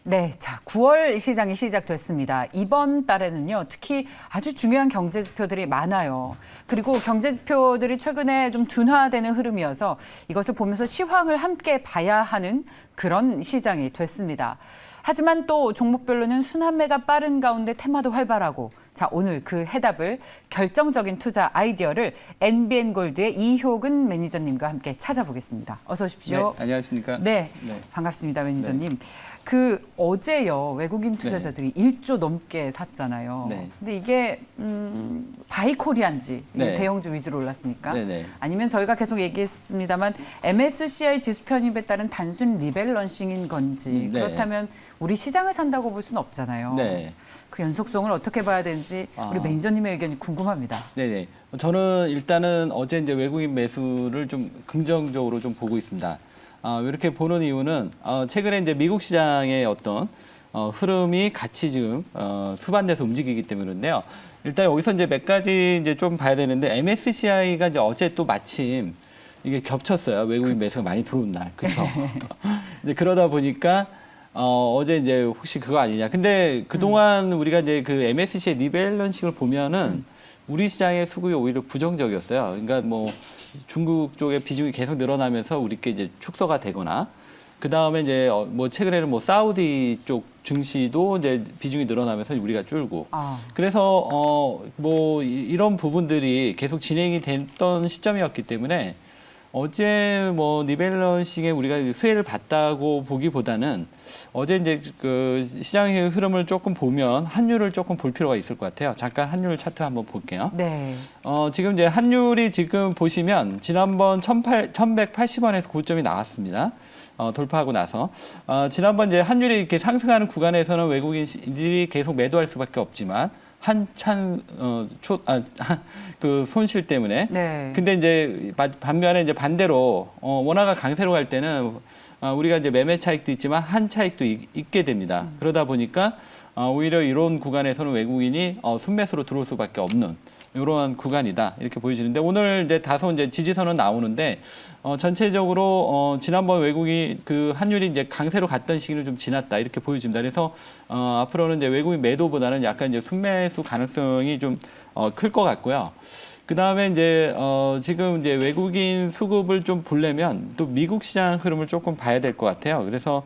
네, 자, 9월 시장이 시작됐습니다. 이번 달에는요, 특히 아주 중요한 경제 지표들이 많아요. 그리고 경제 지표들이 최근에 좀 둔화되는 흐름이어서 이것을 보면서 시황을 함께 봐야 하는 그런 시장이 됐습니다. 하지만 또 종목별로는 순환매가 빠른 가운데 테마도 활발하고, 자, 오늘 그 해답을 결정적인 투자 아이디어를 NBN골드의 이효근 매니저님과 함께 찾아보겠습니다. 어서 오십시오. 네, 안녕하십니까? 네, 네. 반갑습니다, 매니저님. 네. 그 어제요, 외국인 투자자들이 1조 넘게 샀잖아요. 네. 근데 이게 바이코리안지 네. 대형주 위주로 올랐으니까 네네. 아니면 저희가 계속 얘기했습니다만 MSCI 지수 편입에 따른 단순 리밸런싱인 건지 네. 그렇다면 우리 시장을 산다고 볼 수는 없잖아요. 네. 그 연속성을 어떻게 봐야 되는지 우리 매니저님의 의견이 궁금합니다. 네네. 저는 일단은 어제 이제 외국인 매수를 좀 긍정적으로 좀 보고 있습니다. 이렇게 보는 이유는 최근에 이제 미국 시장의 어떤 흐름이 같이 지금 수반돼서 움직이기 때문인데요. 일단 여기서 이제 몇 가지 이제 좀 봐야 되는데 MSCI가 이제 어제 또 마침 이게 겹쳤어요. 외국인 매수가 많이 들어온 날, 그렇죠? 이제 그러다 보니까 어제 이제 혹시 그거 아니냐. 근데 그동안 우리가 이제 그 MSCI 리밸런싱을 보면은 우리 시장의 수급이 오히려 부정적이었어요. 그러니까 뭐 중국 쪽의 비중이 계속 늘어나면서 우리께 이제 축소가 되거나 그 다음에 이제 뭐 최근에는 뭐 사우디 쪽 증시도 이제 비중이 늘어나면서 우리가 줄고 그래서 뭐 이런 부분들이 계속 진행이 됐던 시점이었기 때문에 어제 뭐 리밸런싱에 우리가 수혜를 봤다고 보기보다는 어제 이제 그 시장의 흐름을 조금 보면 환율을 조금 볼 필요가 있을 것 같아요. 잠깐 환율 차트 한번 볼게요. 네. 지금 이제 환율이 지금 보시면 지난번 1180원에서 고점이 나왔습니다. 돌파하고 나서 지난번 이제 환율이 이렇게 상승하는 구간에서는 외국인들이 계속 매도할 수밖에 없지만 한참 그 손실 때문에. 네. 근데 이제 반면에 이제 반대로 원화가 강세로 갈 때는 우리가 이제 매매 차익도 있지만 한 차익도 있게 됩니다. 그러다 보니까 오히려 이런 구간에서는 외국인이 순매수로 들어올 수밖에 없는 이러한 구간이다 이렇게 보여지는데 오늘 이제 다소 이제 지지선은 나오는데 전체적으로 지난번 외국이 그 환율이 이제 강세로 갔던 시기는 좀 지났다 이렇게 보여집니다. 그래서 앞으로는 이제 외국인 매도보다는 약간 이제 순매수 가능성이 좀 클 것 같고요. 그 다음에 이제 지금 이제 외국인 수급을 좀 보려면 또 미국 시장 흐름을 조금 봐야 될 것 같아요. 그래서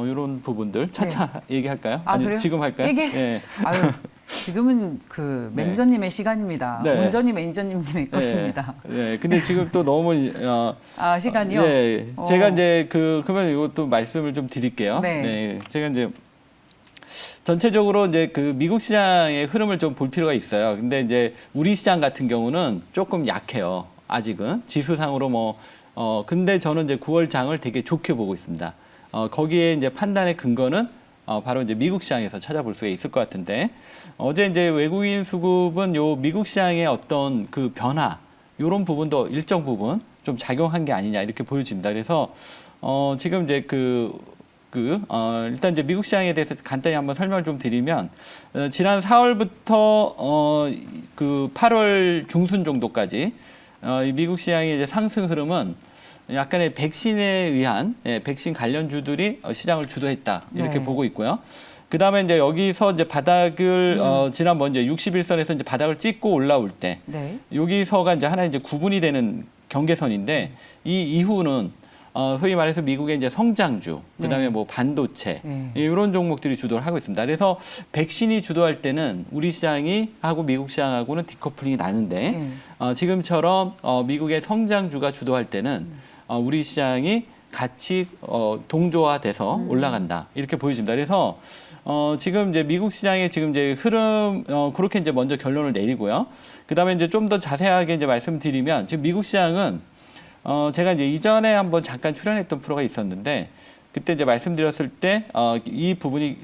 이런 부분들 차차 얘기할까요? 아니 그래요? 지금 할까요? 네. 아유, 지금은 그 매니저님의 시간입니다. 네. 온전히 매니저님의 것입니다. 네. 근데 지금 또 너무 시간이요? 네. 제가 이제 그러면 이것도 말씀을 좀 드릴게요. 네. 제가 이제 전체적으로 이제 그 미국 시장의 흐름을 좀 볼 필요가 있어요. 근데 이제 우리 시장 같은 경우는 조금 약해요. 아직은 지수상으로 뭐 근데 저는 이제 9월 장을 되게 좋게 보고 있습니다. 거기에 이제 판단의 근거는 바로 이제 미국 시장에서 찾아볼 수 있을 것 같은데 어제 이제 외국인 수급은 요 미국 시장의 어떤 그 변화 요런 부분도 일정 부분 좀 작용한 게 아니냐 이렇게 보여집니다. 그래서 지금 이제 일단 이제 미국 시장에 대해서 간단히 한번 설명을 좀 드리면 지난 4월부터 그 8월 중순 정도까지 이 미국 시장의 이제 상승 흐름은 약간의 백신에 의한 백신 관련주들이 시장을 주도했다 이렇게 네. 보고 있고요. 그 다음에 이제 여기서 이제 바닥을 지난번 이제 61선에서 이제 바닥을 찍고 올라올 때 네. 여기서가 이제 하나 이제 구분이 되는 경계선인데 이 이후는 소위 말해서 미국의 이제 성장주, 그다음에 네. 뭐 반도체 이런 종목들이 주도를 하고 있습니다. 그래서 백신이 주도할 때는 우리 시장이 하고 미국 시장하고는 디커플링이 나는데 지금처럼 미국의 성장주가 주도할 때는 우리 시장이 같이 동조화돼서 올라간다 이렇게 보여집니다. 그래서 지금 이제 미국 시장의 지금 이제 흐름 그렇게 이제 먼저 결론을 내리고요. 그다음에 이제 좀 더 자세하게 이제 말씀드리면 지금 미국 시장은 제가 이제 이전에 한번 잠깐 출연했던 프로가 있었는데 그때 이제 말씀드렸을 때 이 부분이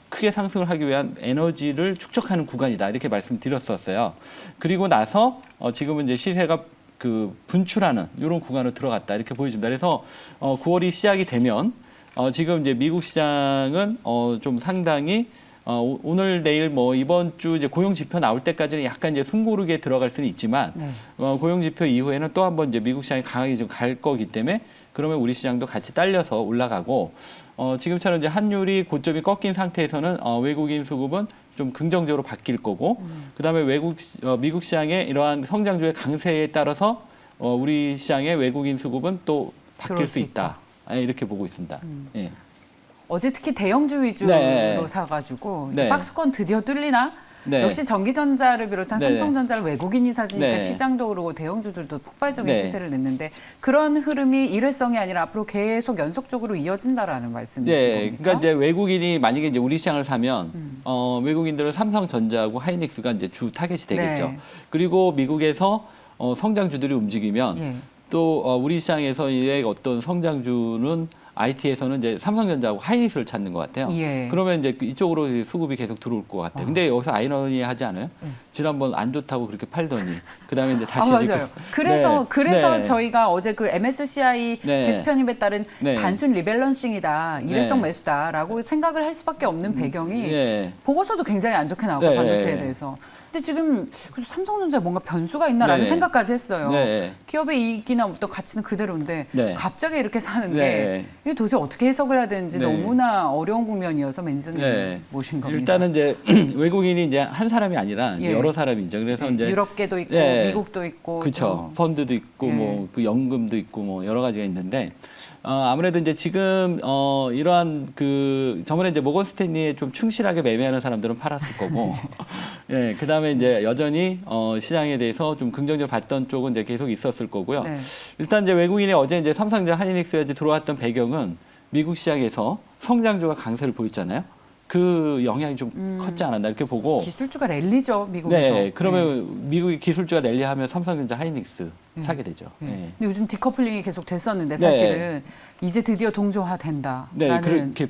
크게 상승을 하기 위한 에너지를 축적하는 구간이다 이렇게 말씀드렸었어요. 그리고 나서 지금은 이제 시세가 분출하는 이런 구간으로 들어갔다 이렇게 보여집니다. 그래서 9월이 시작이 되면 지금 이제 미국 시장은 좀 상당히 오늘 내일 뭐 이번 주 이제 고용 지표 나올 때까지는 약간 이제 숨고르게 들어갈 수는 있지만 고용 지표 이후에는 또 한번 이제 미국 시장이 강하게 좀 갈 거기 때문에 그러면 우리 시장도 같이 딸려서 올라가고 지금처럼 이제 환율이 고점이 꺾인 상태에서는 외국인 수급은 좀 긍정적으로 바뀔 거고, 그다음에 미국 시장의 이러한 성장주의 강세에 따라서 우리 시장의 외국인 수급은 또 바뀔 들어올 수 수 있다. 이렇게 보고 있습니다. 예. 어제 특히 대형주 위주로 네. 사가지고 이제 네. 박스권 드디어 뚫리나? 네. 역시 전기전자를 비롯한 네. 삼성전자를 외국인이 사주니까 네. 시장도 오르고 대형주들도 폭발적인 네. 시세를 냈는데 그런 흐름이 일회성이 아니라 앞으로 계속 연속적으로 이어진다라는 말씀이신 네, 겁니까? 그러니까 이제 외국인이 만약에 이제 우리 시장을 사면 외국인들은 삼성전자하고 하이닉스가 이제 주 타겟이 되겠죠. 네. 그리고 미국에서 성장주들이 움직이면 예. 또 우리 시장에서의 어떤 성장주는 IT에서는 이제 삼성전자하고 하이닉스를 찾는 것 같아요. 예. 그러면 이제 이쪽으로 수급이 계속 들어올 것 같아요. 근데 여기서 아이러니하지 않아요? 지난번 안 좋다고 그렇게 팔더니 그다음에 이제 다시 지금 맞아요. 그래서 네. 저희가 어제 그 MSCI 네. 지수 편입에 따른 네. 단순 리밸런싱이다, 일회성 네. 매수다라고 생각을 할 수밖에 없는 배경이 네. 보고서도 굉장히 안 좋게 나오고 네. 반도체에 대해서. 근데 지금 그래서 삼성전자에 뭔가 변수가 있나라는 네. 생각까지 했어요. 네. 기업의 이익이나 어떤 가치는 그대로인데 네. 갑자기 이렇게 사는 네. 게 이게 도대체 어떻게 해석을 해야 되는지 네. 너무나 어려운 국면이어서 매니저님 네. 모신 겁니다. 일단은 이제 외국인이 이제 한 사람이 아니라 예. 여러 사람이죠. 그래서 이제 유럽계도 있고 네. 미국도 있고 그렇죠. 펀드도 있고 예. 뭐 그 연금도 있고 뭐 여러 가지가 있는데 아무래도 이제 지금 이러한 그 저번에 이제 모건 스탠리에 좀 충실하게 매매하는 사람들은 팔았을 거고, 예, 그다음에 이제 여전히 시장에 대해서 좀 긍정적으로 봤던 쪽은 이제 계속 있었을 거고요. 네. 일단 이제 외국인이 어제 이제 삼성전자, 하이닉스가 이제 들어왔던 배경은 미국 시장에서 성장주가 강세를 보였잖아요. 그 영향이 좀 컸지 않았나 이렇게 보고. 기술주가 랠리죠 미국에서. 네, 그러면 미국이 기술주가 랠리하면 삼성전자, 하이닉스 사게 되죠. 네. 네. 근데 요즘 디커플링이 계속 됐었는데 네. 사실은 이제 드디어 동조화된다라는. 네, 그렇게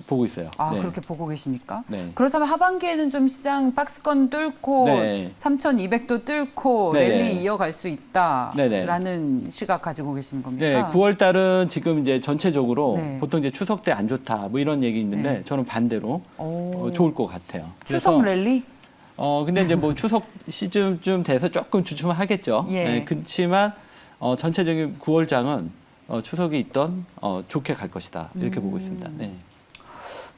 보고 있어요. 아 네. 그렇게 보고 계십니까? 네. 그렇다면 하반기에는 좀 시장 박스권 뚫고 네. 3,200도 뚫고 네. 랠리 이어갈 수 네. 있다라는 시각 가지고 계시는 겁니까? 네, 9월 달은 지금 이제 전체적으로 네. 보통 이제 추석 때 안 좋다 뭐 이런 얘기 있는데 네. 저는 반대로 오. 좋을 것 같아요. 추석 그래서 랠리? 근데 이제 뭐 추석 시즌쯤 돼서 조금 주춤하겠죠. 예. 네, 그렇지만 전체적인 9월 장은 추석이 있던 좋게 갈 것이다 이렇게 보고 있습니다. 네.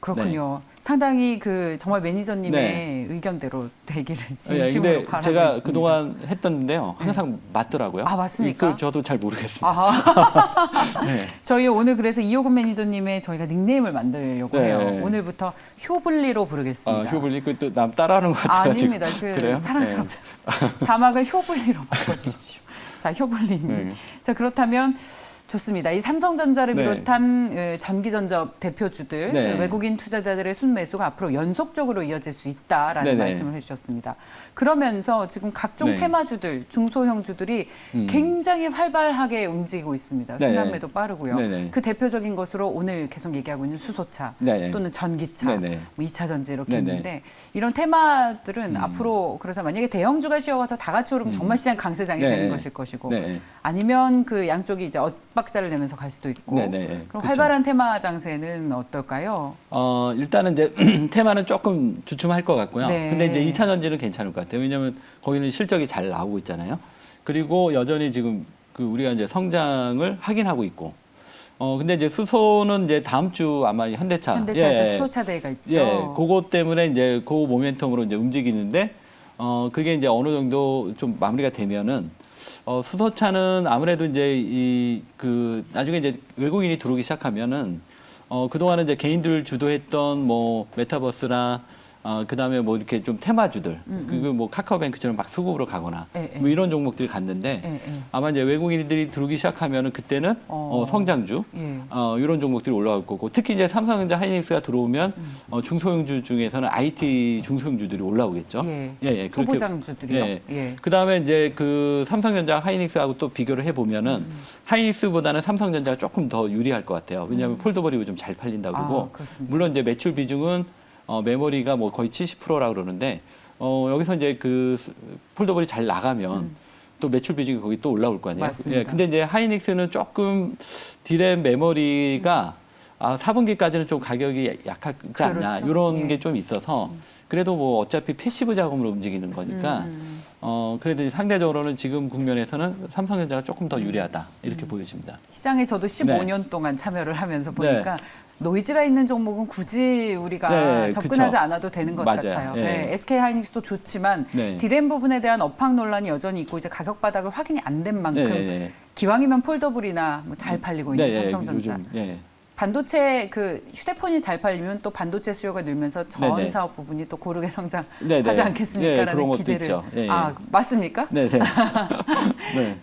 그렇군요. 상당히 그 정말 매니저님의 네. 의견대로 되기를 네, 진심으로 근데 바라고 제가 있습니다. 그동안 했던데요. 항상 맞더라고요. 아, 맞습니까? 그 저도 잘 모르겠습니다. 아하. 네. 저희 오늘 그래서 이호근 매니저님의 저희가 닉네임을 만들려고 네. 해요. 오늘부터 효블리로 부르겠습니다. 효블리 그또 남 따라하는 것 같아요. 아닙니다. 그 그래요? 사랑스럽죠. 자막을 효블리로 바꿔주십시오. 자, 효블리님. 네. 자, 그렇다면 좋습니다. 이 삼성전자를 네. 비롯한 전기전자 대표주들, 네. 외국인 투자자들의 순매수가 앞으로 연속적으로 이어질 수 있다라는 네네. 말씀을 해주셨습니다. 그러면서 지금 각종 네. 테마주들, 중소형주들이 굉장히 활발하게 움직이고 있습니다. 네네. 순환매도 빠르고요. 네네. 그 대표적인 것으로 오늘 계속 얘기하고 있는 수소차 네네. 또는 전기차, 네네. 뭐 2차 전지 이렇게 네네. 있는데 이런 테마들은 앞으로 그래서 만약에 대형주가 쉬어가서 다 같이 오르면 정말 시장 강세장이 네. 되는 것일 것이고 네. 아니면 그 양쪽이 이제 엇박자를 내면서 갈 수도 있고 네네. 그럼 그쵸. 활발한 테마 장세는 어떨까요? 일단은 이제 테마는 조금 주춤할 것 같고요. 네. 근데 이제 2차 전지는 괜찮을 것 같아요. 왜냐하면 거기는 실적이 잘 나오고 있잖아요. 그리고 여전히 지금 그 우리가 이제 성장을 확인하고 있고. 근데 이제 수소는 이제 다음 주 아마 현대차. 현대차에서 수소차 대회가 있죠. 예, 그것 때문에 이제 그 모멘텀으로 이제 움직이는데, 그게 이제 어느 정도 좀 마무리가 되면은, 수소차는 아무래도 이제 나중에 이제 외국인이 들어오기 시작하면은, 그동안은 이제 개인들 주도했던 뭐 메타버스나 그다음에 뭐 이렇게 좀 테마주들, 그리고 뭐 카카오뱅크처럼 막 수급으로 가거나 예, 예. 뭐 이런 종목들이 갔는데 예, 예. 아마 이제 외국인들이 들어오기 시작하면은 그때는 성장주, 예. 이런 종목들이 올라올 거고 특히 이제 삼성전자, 하이닉스가 들어오면 중소형주 중에서는 IT 중소형주들이 올라오겠죠. 예. 소보장주들이요. 예. 그다음에 이제 그 삼성전자, 하이닉스하고 또 비교를 해 보면은 하이닉스보다는 삼성전자가 조금 더 유리할 것 같아요. 왜냐하면 폴더블이 좀 잘 팔린다고 그러고 그렇습니다. 물론 이제 매출 비중은 메모리가 뭐 거의 70%라 그러는데 여기서 이제 그 폴더블이 잘 나가면 또 매출 비중이 거기 또 올라올 거 아니에요. 맞습니다. 예, 근데 이제 하이닉스는 조금 디램 메모리가 4분기까지는 좀 가격이 약하지 않나 그렇죠. 이런 예. 게 좀 있어서 그래도 뭐 어차피 패시브 자금으로 움직이는 거니까 그래도 상대적으로는 지금 국면에서는 삼성전자가 조금 더 유리하다 이렇게 보여집니다. 시장에 저도 15년 동안 참여를 하면서 보니까 노이즈가 있는 종목은 굳이 우리가 접근하지 그쵸. 않아도 되는 것 맞아요. 같아요. 예. 네, SK하이닉스도 좋지만 디램 부분에 대한 업황 논란이 여전히 있고 이제 가격 바닥을 확인이 안 된 만큼 기왕이면 폴더블이나 뭐 잘 팔리고 있는 삼성전자. 요즘, 반도체 그 휴대폰이 잘 팔리면 또 반도체 수요가 늘면서 전 사업 부분이 또 고르게 성장하지 않겠습니까라는 그런 것도 기대를. 있죠. 아, 맞습니까? 네.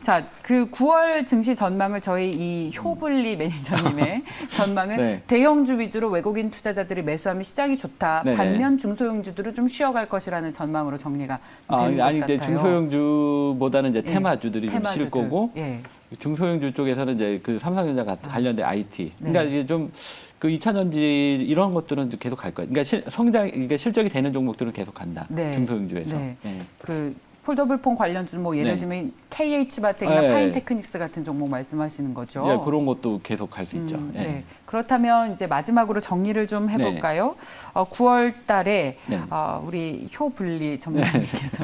자, 그 9월 증시 전망을 저희 이 효블리 매니저님의 전망은 대형주 위주로 외국인 투자자들이 매수하면 시장이 좋다. 반면 중소형주들은 좀 쉬어갈 것이라는 전망으로 정리가 되는 것 아니 같아요. 이제 중소형주보다는 이제 테마주들이 좀 실 거고 중소형주 쪽에서는 이제 그 삼성전자 관련된 IT. 그러니까 이게 좀 그 2차전지 이런 것들은 계속 갈 거예요. 그러니까 그러니까 실적이 되는 종목들은 계속 간다. 중소형주에서. 그 폴더블 폰 관련주 뭐 예를 들면 KH바텍이나 파인테크닉스 같은 종목 말씀하시는 거죠. 그런 것도 계속 갈 수 있죠. 그렇다면 이제 마지막으로 정리를 좀 해볼까요? 9월 달에 우리 효블리 전문가님께서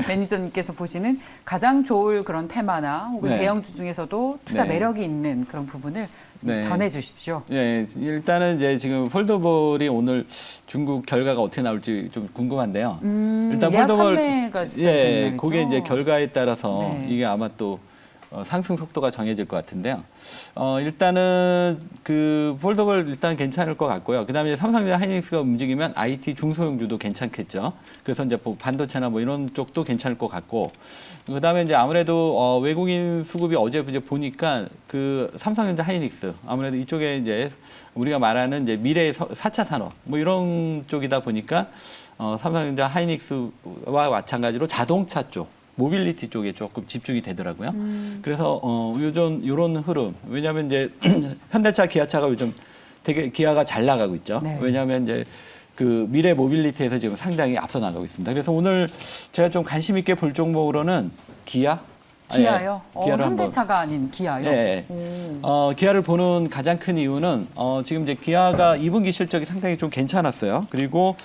매니저님께서 보시는 가장 좋을 그런 테마나 혹은 대형주 중에서도 투자 매력이 있는 그런 부분을 전해 주십시오. 일단은 이제 지금 폴더블이 오늘 중국 결과가 어떻게 나올지 좀 궁금한데요. 일단 폴더블 그게 이제 결과에 따라서 이게 아마 또 상승 속도가 정해질 것 같은데요. 일단은 그 폴더블 일단 괜찮을 것 같고요. 그다음에 삼성전자 하이닉스가 움직이면 IT 중소형주도 괜찮겠죠. 그래서 이제 뭐 반도체나 뭐 이런 쪽도 괜찮을 것 같고. 그다음에 이제 아무래도 외국인 수급이 어제 이제 보니까 그 삼성전자 하이닉스 아무래도 이쪽에 이제 우리가 말하는 이제 미래의 4차 산업 뭐 이런 쪽이다 보니까 삼성전자 하이닉스와 마찬가지로 자동차 쪽 모빌리티 쪽에 조금 집중이 되더라고요. 그래서 요즘 이런 흐름, 왜냐하면 이제 현대차, 기아차가 요즘 되게 기아가 잘 나가고 있죠. 왜냐하면 이제 그 미래 모빌리티에서 지금 상당히 앞서 나가고 있습니다. 그래서 오늘 제가 좀 관심 있게 볼 종목으로는 기아. 기아요? 현대차가 아닌 기아요? 기아를 보는 가장 큰 이유는 지금 이제 기아가 2분기 실적이 상당히 좀 괜찮았어요. 그리고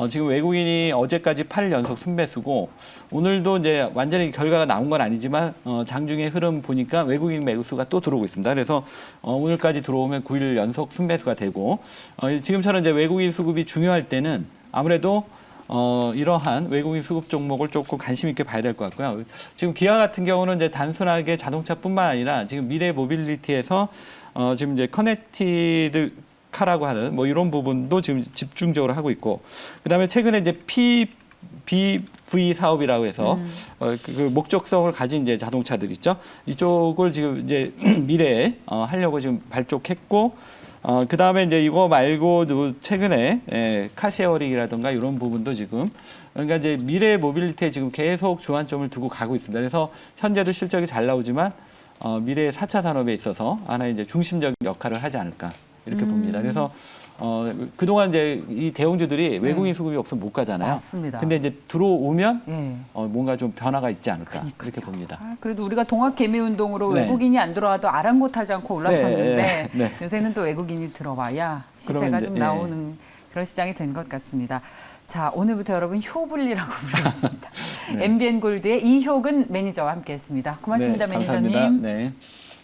지금 외국인이 어제까지 8일 연속 순매수고 오늘도 이제 완전히 결과가 나온 건 아니지만 장중에 흐름 보니까 외국인 매수가 또 들어오고 있습니다. 그래서 오늘까지 들어오면 9일 연속 순매수가 되고 지금처럼 이제 외국인 수급이 중요할 때는 아무래도 이러한 외국인 수급 종목을 조금 관심 있게 봐야 될 것 같고요. 지금 기아 같은 경우는 이제 단순하게 자동차뿐만 아니라 지금 미래 모빌리티에서 지금 이제 커넥티드 카라고 하는 뭐 이런 부분도 지금 집중적으로 하고 있고, 그다음에 최근에 이제 BV 사업이라고 해서 그 목적성을 가진 이제 자동차들 있죠. 이쪽을 지금 이제 미래에 하려고 지금 발족했고. 그 다음에 이제 이거 말고도 최근에 카쉐어링이라든가 이런 부분도 지금 그러니까 이제 미래 모빌리티에 지금 계속 주안점을 두고 가고 있습니다. 그래서 현재도 실적이 잘 나오지만 미래 4차 산업에 있어서 하나의 이제 중심적 역할을 하지 않을까 이렇게 봅니다. 그래서 그동안 이제 이 대형주들이 외국인 수급이 없으면 못 가잖아요. 맞습니다. 근데 이제 들어오면 뭔가 좀 변화가 있지 않을까 이렇게 봅니다. 그래도 우리가 동학개미운동으로 외국인이 안 들어와도 아랑곳하지 않고 올랐었는데 요새는 또 외국인이 들어와야 시세가 좀 나오는 그런 시장이 된 것 같습니다. 자, 오늘부터 여러분 효블리라고 부르겠습니다. MBN 골드의 이효근 매니저와 함께했습니다. 고맙습니다, 매니저님. 감사합니다.